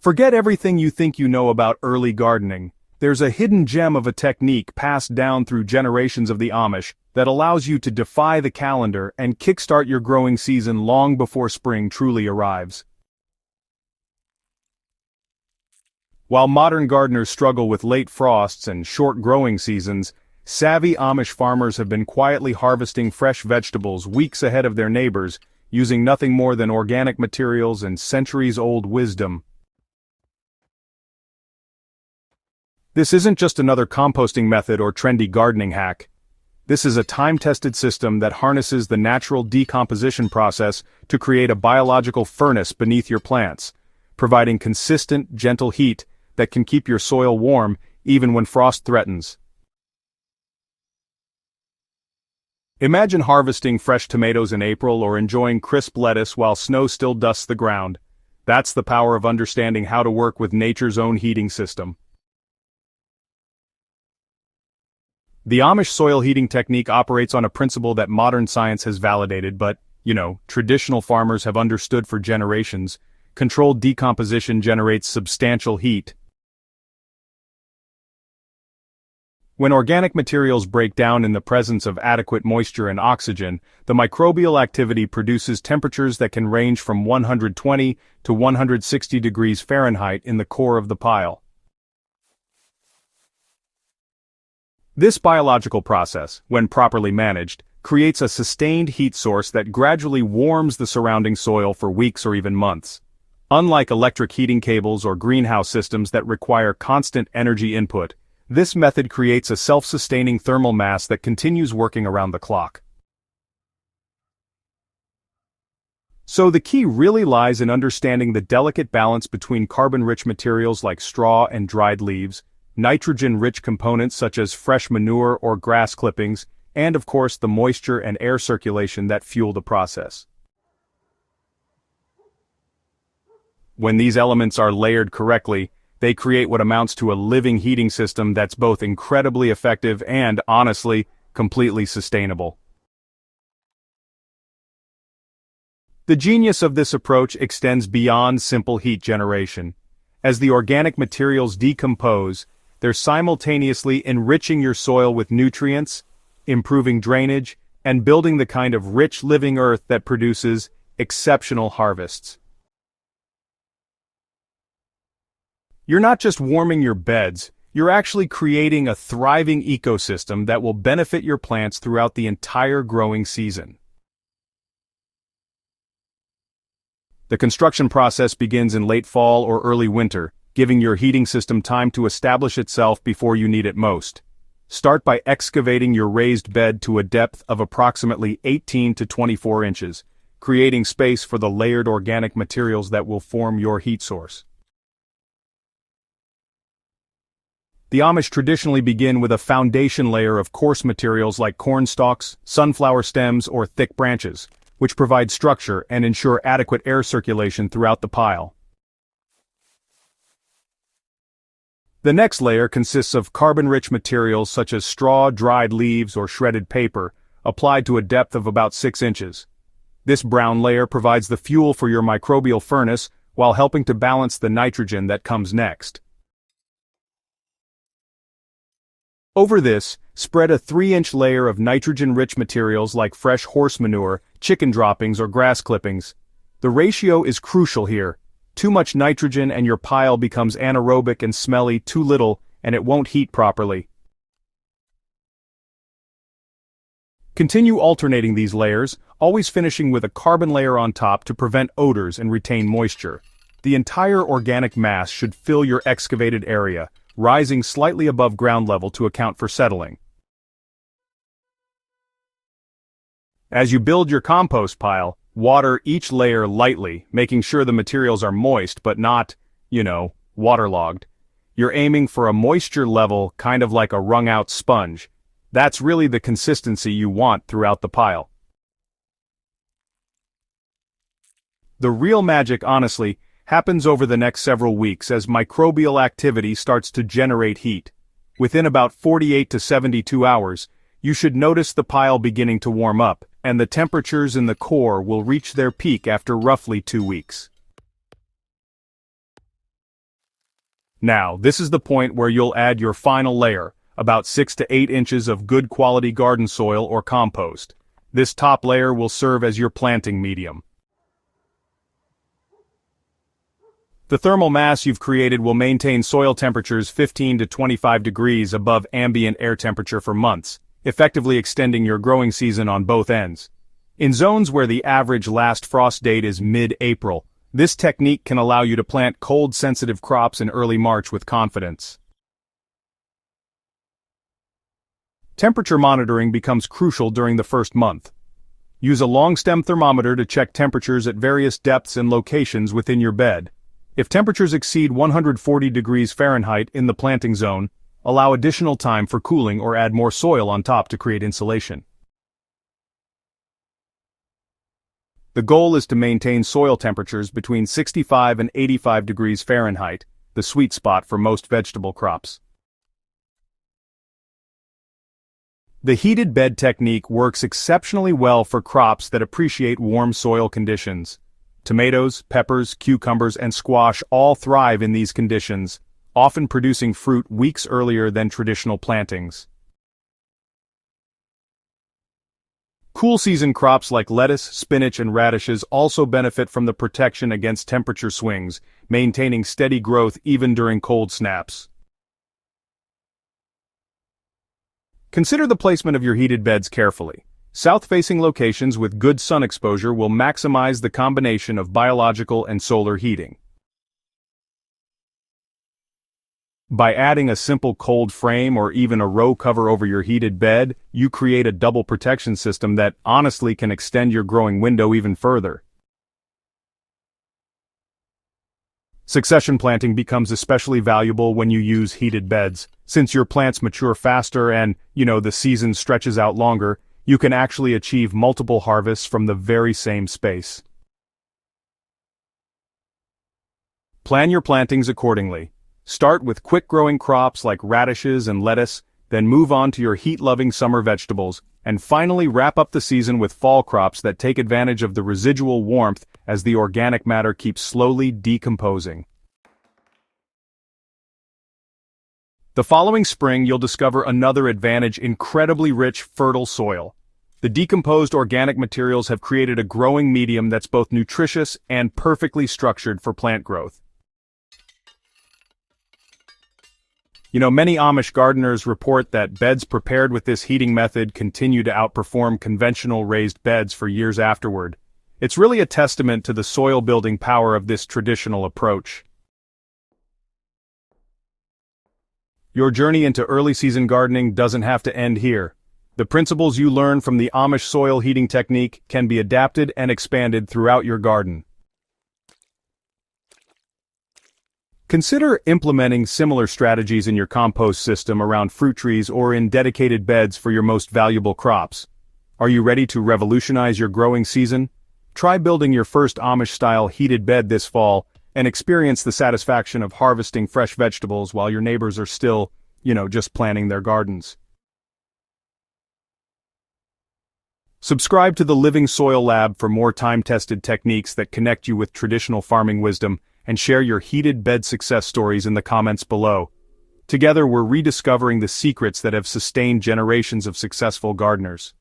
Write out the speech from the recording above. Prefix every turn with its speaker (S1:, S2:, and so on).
S1: Forget everything you think you know about early gardening. There's a hidden gem of a technique passed down through generations of the Amish that allows you to defy the calendar and kickstart your growing season long before spring truly arrives. While modern gardeners struggle with late frosts and short growing seasons, savvy Amish farmers have been quietly harvesting fresh vegetables weeks ahead of their neighbors, using nothing more than organic materials and centuries-old wisdom. This isn't just another composting method or trendy gardening hack. This is a time-tested system that harnesses the natural decomposition process to create a biological furnace beneath your plants, providing consistent, gentle heat that can keep your soil warm even when frost threatens. Imagine harvesting fresh tomatoes in April or enjoying crisp lettuce while snow still dusts the ground. That's the power of understanding how to work with nature's own heating system. The Amish soil heating technique operates on a principle that modern science has validated but, traditional farmers have understood for generations. Controlled decomposition generates substantial heat. When organic materials break down in the presence of adequate moisture and oxygen, the microbial activity produces temperatures that can range from 120 to 160 degrees Fahrenheit in the core of the pile. This biological process, when properly managed, creates a sustained heat source that gradually warms the surrounding soil for weeks or even months. Unlike electric heating cables or greenhouse systems that require constant energy input, this method creates a self-sustaining thermal mass that continues working around the clock. So the key really lies in understanding the delicate balance between carbon-rich materials like straw and dried leaves, nitrogen-rich components such as fresh manure or grass clippings, and of course the moisture and air circulation that fuel the process. When these elements are layered correctly, they create what amounts to a living heating system that's both incredibly effective and, honestly, completely sustainable. The genius of this approach extends beyond simple heat generation. As the organic materials decompose, they're simultaneously enriching your soil with nutrients, improving drainage, and building the kind of rich living earth that produces exceptional harvests. You're not just warming your beds, you're actually creating a thriving ecosystem that will benefit your plants throughout the entire growing season. The construction process begins in late fall or early winter, giving your heating system time to establish itself before you need it most. Start by excavating your raised bed to a depth of approximately 18 to 24 inches, creating space for the layered organic materials that will form your heat source. The Amish traditionally begin with a foundation layer of coarse materials like corn stalks, sunflower stems, or thick branches, which provide structure and ensure adequate air circulation throughout the pile. The next layer consists of carbon-rich materials such as straw, dried leaves, or shredded paper, applied to a depth of about 6 inches. This brown layer provides the fuel for your microbial furnace while helping to balance the nitrogen that comes next. Over this, spread a 3-inch layer of nitrogen-rich materials like fresh horse manure, chicken droppings, or grass clippings. The ratio is crucial here. Too much nitrogen and your pile becomes anaerobic and smelly, too little, and it won't heat properly. Continue alternating these layers, always finishing with a carbon layer on top to prevent odors and retain moisture. The entire organic mass should fill your excavated area, rising slightly above ground level to account for settling. As you build your compost pile, water each layer lightly, making sure the materials are moist but not, waterlogged. You're aiming for a moisture level kind of like a wrung-out sponge. That's really the consistency you want throughout the pile. The real magic, honestly, happens over the next several weeks as microbial activity starts to generate heat. Within about 48 to 72 hours, you should notice the pile beginning to warm up, and the temperatures in the core will reach their peak after roughly 2 weeks. Now, this is the point where you'll add your final layer, about 6 to 8 inches of good quality garden soil or compost. This top layer will serve as your planting medium. The thermal mass you've created will maintain soil temperatures 15 to 25 degrees above ambient air temperature for months, effectively extending your growing season on both ends. In zones where the average last frost date is mid-April, this technique can allow you to plant cold-sensitive crops in early March with confidence. Temperature monitoring becomes crucial during the first month. Use a long-stem thermometer to check temperatures at various depths and locations within your bed. If temperatures exceed 140 degrees Fahrenheit in the planting zone, allow additional time for cooling or add more soil on top to create insulation. The goal is to maintain soil temperatures between 65 and 85 degrees Fahrenheit, the sweet spot for most vegetable crops. The heated bed technique works exceptionally well for crops that appreciate warm soil conditions. Tomatoes, peppers, cucumbers, and squash all thrive in these conditions, often producing fruit weeks earlier than traditional plantings. Cool-season crops like lettuce, spinach, and radishes also benefit from the protection against temperature swings, maintaining steady growth even during cold snaps. Consider the placement of your heated beds carefully. South-facing locations with good sun exposure will maximize the combination of biological and solar heating. By adding a simple cold frame or even a row cover over your heated bed, you create a double protection system that honestly can extend your growing window even further. Succession planting becomes especially valuable when you use heated beds. Since your plants mature faster and, the season stretches out longer, you can actually achieve multiple harvests from the very same space. Plan your plantings accordingly. Start with quick-growing crops like radishes and lettuce, then move on to your heat-loving summer vegetables, and finally wrap up the season with fall crops that take advantage of the residual warmth as the organic matter keeps slowly decomposing. The following spring you'll discover another advantage: incredibly rich, fertile soil. The decomposed organic materials have created a growing medium that's both nutritious and perfectly structured for plant growth. Many Amish gardeners report that beds prepared with this heating method continue to outperform conventional raised beds for years afterward. It's really a testament to the soil-building power of this traditional approach. Your journey into early-season gardening doesn't have to end here. The principles you learn from the Amish soil heating technique can be adapted and expanded throughout your garden. Consider implementing similar strategies in your compost system around fruit trees or in dedicated beds for your most valuable crops. Are you ready to revolutionize your growing season? Try building your first Amish-style heated bed this fall and experience the satisfaction of harvesting fresh vegetables while your neighbors are still, just planting their gardens. Subscribe to the Living Soil Lab for more time-tested techniques that connect you with traditional farming wisdom, and share your heated bed success stories in the comments below. Together we're rediscovering the secrets that have sustained generations of successful gardeners.